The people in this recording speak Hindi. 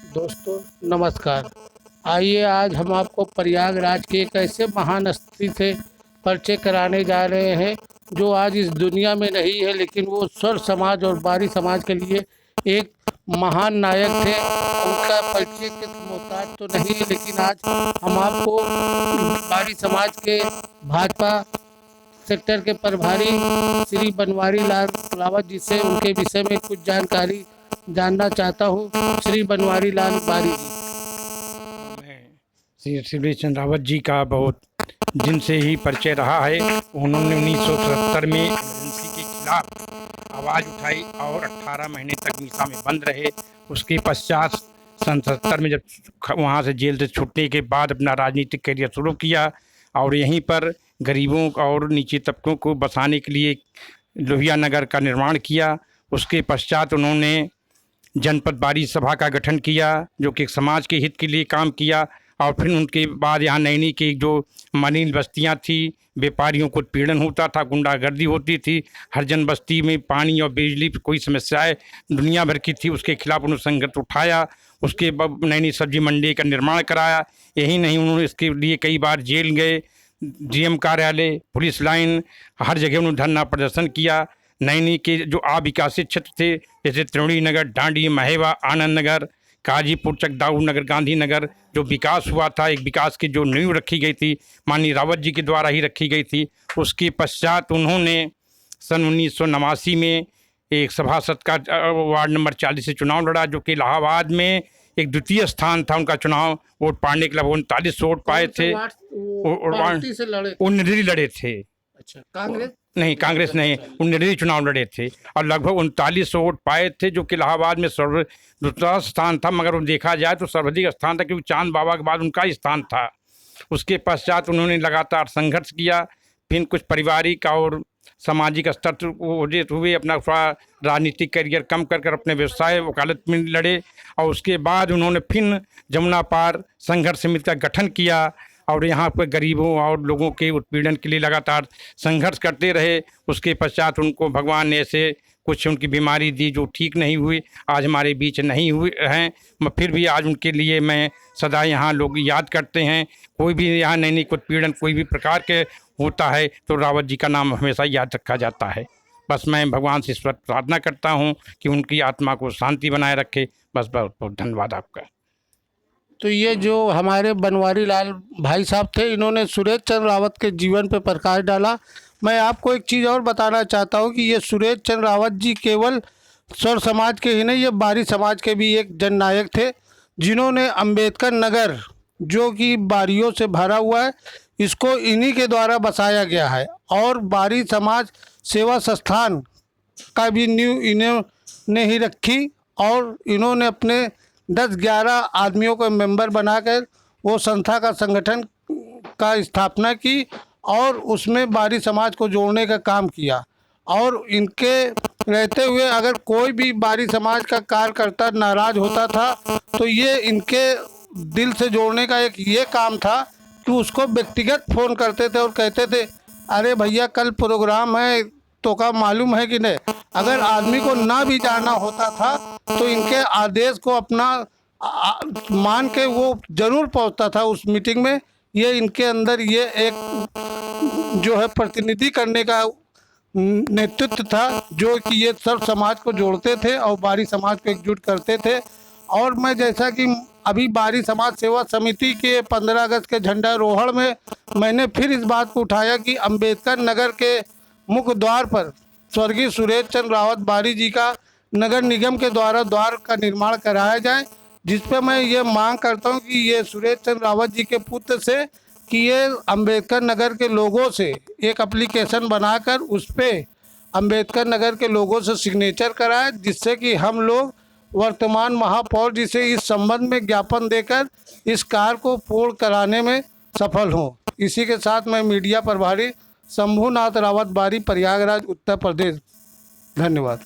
दोस्तों नमस्कार। आइए आज हम आपको प्रयागराज के एक ऐसे महान हस्ती से परिचय कराने जा रहे हैं जो आज इस दुनिया में नहीं है, लेकिन वो स्वर समाज और बारी समाज के लिए एक महान नायक थे। उनका परिचय के मोहताज तो नहीं है, लेकिन आज हम आपको बारी समाज के भाजपा सेक्टर के प्रभारी श्री बनवारी लाल रावत जी से उनके विषय में कुछ जानकारी जानना चाहता हूँ। श्री बनवारी लाल बारी जी। मैं श्री शिवराज चंद्र रावत जी का बहुत दिन से ही परिचय रहा है। उन्होंने 1977 में एमरजेंसी के खिलाफ आवाज़ उठाई और 18 महीने तक मीसा में बंद रहे। उसके पश्चात सन 77 में जब वहाँ से जेल से छूटने के बाद अपना राजनीतिक करियर शुरू किया और यहीं पर गरीबों और नीचे तबकों को बसाने के लिए लोहिया नगर का निर्माण किया। उसके पश्चात उन्होंने जनपद बारी सभा का गठन किया जो कि समाज के हित के लिए काम किया। और फिर उनके बाद यहाँ नैनी की जो मलिन बस्तियाँ थी, व्यापारियों को उत्पीड़न होता था, गुंडागर्दी होती थी, हर जन बस्ती में पानी और बिजली कोई समस्याएं दुनिया भर की थी, उसके खिलाफ उन्होंने संघर्ष उठाया। उसके बाद नैनी सब्जी मंडी का निर्माण कराया। यही नहीं, उन्होंने इसके लिए कई बार जेल गए, डीएम कार्यालय, पुलिस लाइन, हर जगह उन्होंने धरना प्रदर्शन किया। नैनी के जो अविकसित क्षेत्र थे जैसे त्रिवेणी नगर, डांडी, महेवा, आनंद नगर, काजीपुर, चकदाऊ नगर, गांधीनगर, जो विकास हुआ था, एक विकास की जो नींव रखी गई थी माननीय रावत जी के द्वारा ही रखी गई थी। उसके पश्चात उन्होंने सन 1989 में एक सभासद का वार्ड नंबर 40 से चुनाव लड़ा जो कि इलाहाबाद में एक द्वितीय स्थान था उनका चुनाव। वोट पाने के लिए 39 वोट पाए थे। वो निर्दलीय लड़े थे। अच्छा, कांग्रेस नहीं, कांग्रेस नहीं, वो निर्दलीय चुनाव लड़े थे और लगभग 39 वोट पाए थे जो कि इलाहाबाद में दूसरा स्थान था। मगर वो देखा जाए तो सर्वाधिक स्थान था क्योंकि चांद बाबा के बाद उनका ही स्थान था। उसके पश्चात उन्होंने लगातार संघर्ष किया। फिर कुछ पारिवारिक और सामाजिक स्तर हुए, अपना थोड़ा राजनीतिक करियर कम कर अपने व्यवसाय वकालत में लड़े। और उसके बाद उन्होंने फिर जमुना पार संघर्ष समिति का गठन किया और यहाँ पर गरीबों और लोगों के उत्पीड़न के लिए लगातार संघर्ष करते रहे। उसके पश्चात उनको भगवान ने ऐसे कुछ उनकी बीमारी दी जो ठीक नहीं हुई, आज हमारे बीच नहीं हुए हैं। फिर भी आज उनके लिए मैं सदा यहाँ लोग याद करते हैं। कोई भी यहाँ नैनिक उत्पीड़न कोई भी प्रकार के होता है तो रावत जी का नाम हमेशा याद रखा जाता है। बस मैं भगवान से ईश्वर प्रार्थना करता हूँ कि उनकी आत्मा को शांति बनाए रखे। बस बहुत बहुत धन्यवाद आपका। तो ये जो हमारे बनवारी लाल भाई साहब थे, इन्होंने सुरेश चंद्र रावत के जीवन पर प्रकाश डाला। मैं आपको एक चीज़ और बताना चाहता हूँ कि ये सुरेश चंद्र रावत जी केवल स्वर समाज के ही नहीं, ये बारी समाज के भी एक जननायक थे जिन्होंने अंबेडकर नगर जो कि बारियों से भरा हुआ है, इसको इन्हीं के द्वारा बसाया गया है। और बारी समाज सेवा संस्थान का भी नींव इन्होंने ही रखी और इन्होंने अपने 10-11 आदमियों को मेंबर बनाकर वो संस्था का संगठन का स्थापना की और उसमें बारी समाज को जोड़ने का काम किया। और इनके रहते हुए अगर कोई भी बारी समाज का कार्यकर्ता नाराज होता था तो ये इनके दिल से जोड़ने का एक ये काम था कि उसको व्यक्तिगत फ़ोन करते थे और कहते थे, अरे भैया कल प्रोग्राम है तो का मालूम है कि नहीं। अगर आदमी को ना भी जाना होता था तो इनके आदेश को अपना मान के वो जरूर पहुंचता था उस मीटिंग में। ये इनके अंदर ये एक जो है प्रतिनिधि करने का नेतृत्व था जो कि ये सब समाज को जोड़ते थे और बारी समाज को एकजुट करते थे। और मैं जैसा कि अभी बारी समाज सेवा समिति के 15 अगस्त के झंडारोहण में मैंने फिर इस बात को उठाया कि अंबेडकर नगर के मुख्य द्वार पर स्वर्गीय सुरेश चंद्र रावत बारी जी का नगर निगम के द्वारा द्वार का निर्माण कराया जाए, जिस पर मैं ये मांग करता हूँ कि ये सुरेश चंद्र रावत जी के पुत्र से कि ये अंबेडकर नगर के लोगों से एक एप्लीकेशन बनाकर उस पर अंबेडकर नगर के लोगों से सिग्नेचर कराए, जिससे कि हम लोग वर्तमान महापौर जी से इस संबंध में ज्ञापन देकर इस कार्य को पूर्ण कराने में सफल हों। इसी के साथ मैं मीडिया प्रभारी शंभुनाथ रावत बारी, प्रयागराज, उत्तर प्रदेश। धन्यवाद।